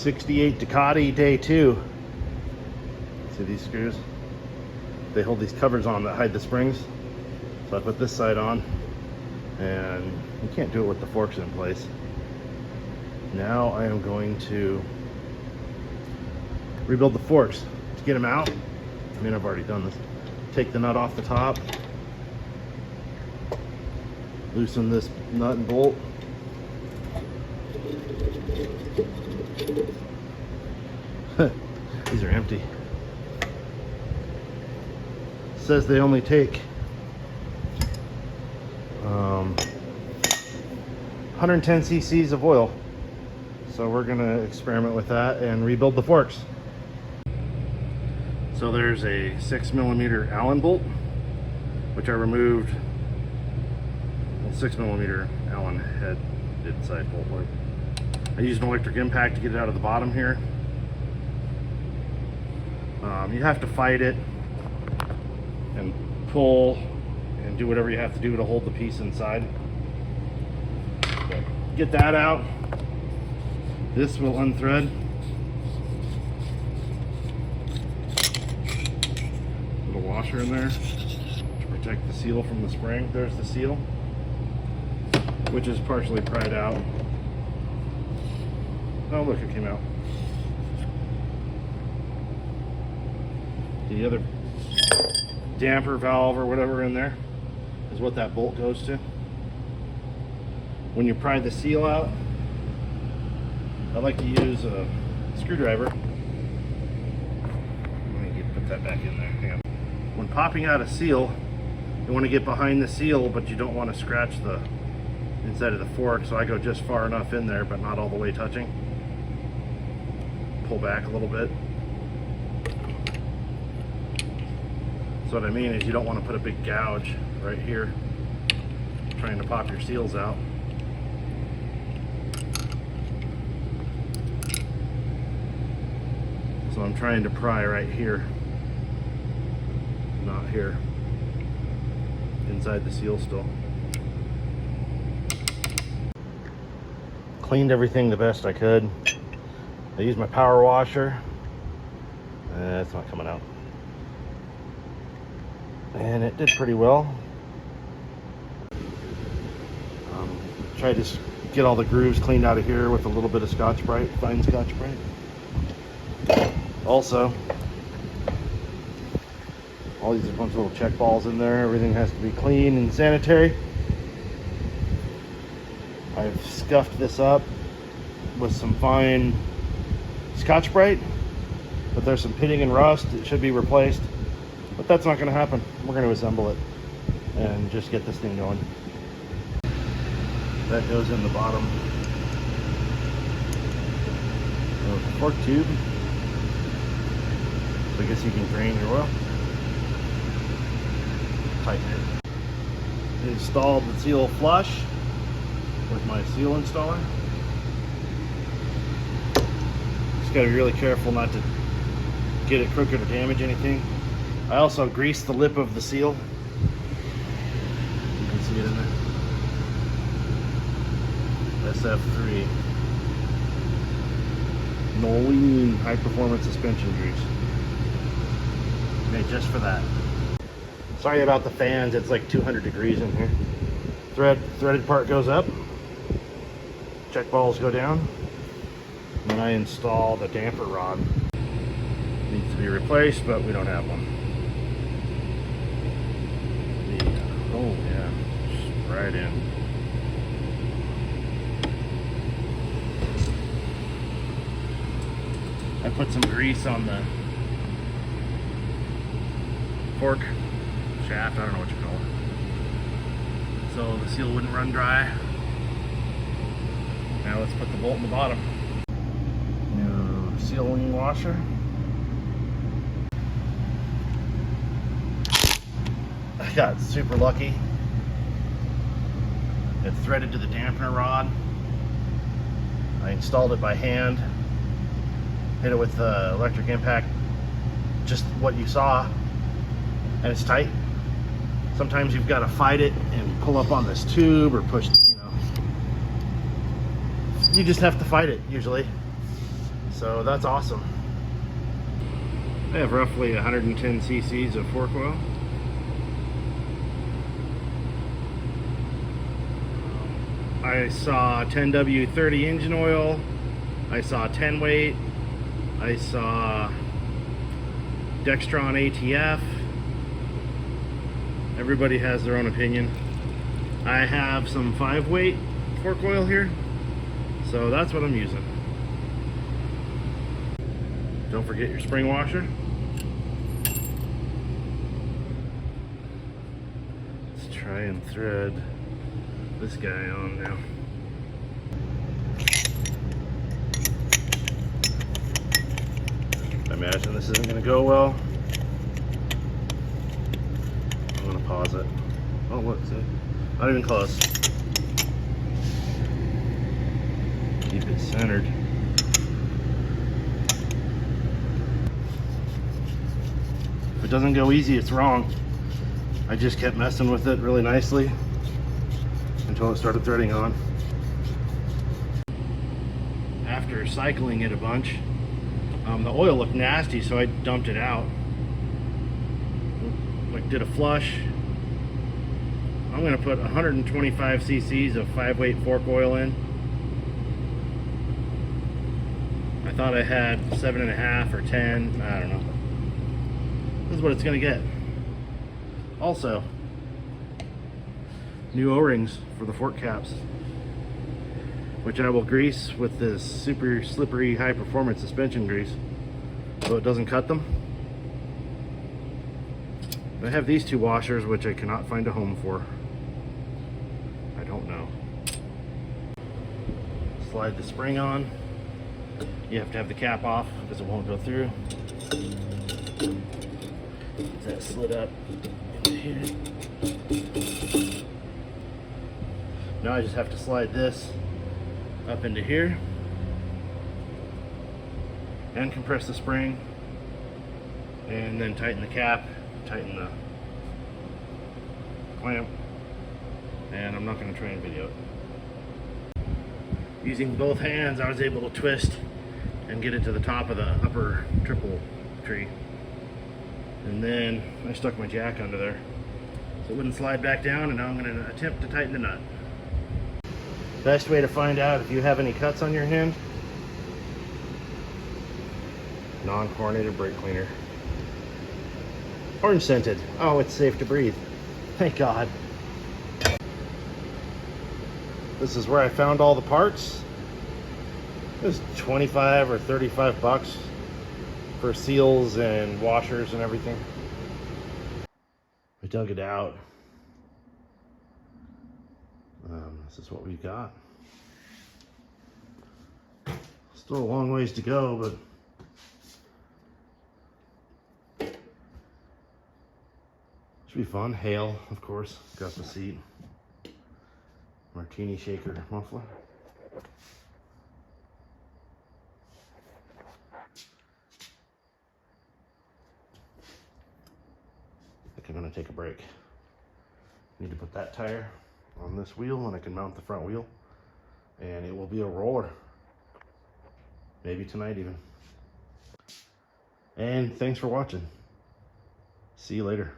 '68 Ducati Day 2. See these screws? They hold these covers on that hide the springs. So I put this side on, and you can't do it with the forks in place. Now I am going to rebuild the forks to get them out. I mean, I've already done this. Take the nut off the top, loosen this nut and bolt. These are empty. Says they only take 110 cc's of oil. So we're gonna experiment with that and rebuild the forks. So there's a 6mm Allen bolt, which I removed. Well, 6mm Allen head inside bolt. I used an electric impact to get it out of the bottom here. You have to fight it and pull and do whatever you have to do to hold the piece inside. But get that out. This will unthread. Little washer in there to protect the seal from the spring. There's the seal, which is partially pried out. Oh look, it came out. The other damper valve or whatever in there is what that bolt goes to. When you pry the seal out, I like to use a screwdriver. Let me put that back in there. Hang on. When popping out a seal, you want to get behind the seal, but you don't want to scratch the inside of the fork, so I go just far enough in there, but not all the way touching. Pull back a little bit. So what I mean is you don't want to put a big gouge right here trying to pop your seals out. So I'm trying to pry right here, not here, inside the seal still. Cleaned everything the best I could. I used my power washer. It's not coming out. And it did pretty well. Tried to get all the grooves cleaned out of here with a little bit of Scotch-Brite, fine Scotch-Brite. Also, all these are a bunch of little check balls in there. Everything has to be clean and sanitary. I've scuffed this up with some fine Scotch-Brite, but there's some pitting and rust. It should be replaced, but that's not going to happen. We're going to assemble it and just get this thing going. That goes in the bottom of the fork tube. So I guess you can drain your oil. Tighten it. Installed the seal flush with my seal installer. Just got to be really careful not to get it crooked or damage anything. I also greased the lip of the seal. You can see it in there. SF3 Nolene high performance suspension grease. Made just for that. Sorry about the fans, it's like 200 degrees in here. Threaded part goes up. Check balls go down. And then I install the damper rod. Needs to be replaced, but we don't have one. Oh yeah, just right in. I put some grease on the fork shaft, I don't know what you call it, so the seal wouldn't run dry. Now let's put the bolt in the bottom. New sealing washer. I got super lucky. It threaded to the dampener rod. I installed it by hand. Hit it with the electric impact, just what you saw, and it's tight. Sometimes you've got to fight it and pull up on this tube or push, you know. You just have to fight it usually. So that's awesome. I have roughly 110 cc's of fork oil. I saw 10W30 engine oil. I saw 10 weight. I saw Dextron ATF. Everybody has their own opinion. I have some 5 weight fork oil here, so that's what I'm using. Don't forget your spring washer. Let's try and thread this guy on now. I imagine this isn't going to go well. I'm going to pause it. Oh, look, see? Not even close. Keep it centered. If it doesn't go easy, it's wrong. I just kept messing with it really nicely until it started threading on. After cycling it a bunch, the oil looked nasty, so I dumped it out. Like, did a flush. I'm going to put 125 cc's of 5 weight fork oil in. I thought I had 7.5 or 10. I don't know. This is what it's going to get. Also, new O-rings for the fork caps, which I will grease with this super slippery high performance suspension grease so it doesn't cut them. I have these 2 washers which I cannot find a home for. I don't know. Slide the spring on. You have to have the cap off because it won't go through. Get that slid up into here. Now I just have to slide this up into here and compress the spring, and then tighten the cap, tighten the clamp, and I'm not going to try and video it. Using both hands, I was able to twist and get it to the top of the upper triple tree, and then I stuck my jack under there so it wouldn't slide back down, and now I'm going to attempt to tighten the nut. Best way to find out if you have any cuts on your hand: non-chlorinated brake cleaner. Orange scented. Oh, it's safe to breathe. Thank God. This is where I found all the parts. It was 25 or 35 bucks for seals and washers and everything. I dug it out. This is what we've got. Still a long ways to go, but should be fun. Hail, of course. Got the seat. Martini shaker muffler. I think I'm gonna take a break. Need to put that tire on this wheel, and I can mount the front wheel, and it will be a roller. Maybe tonight even. And thanks for watching. See you later.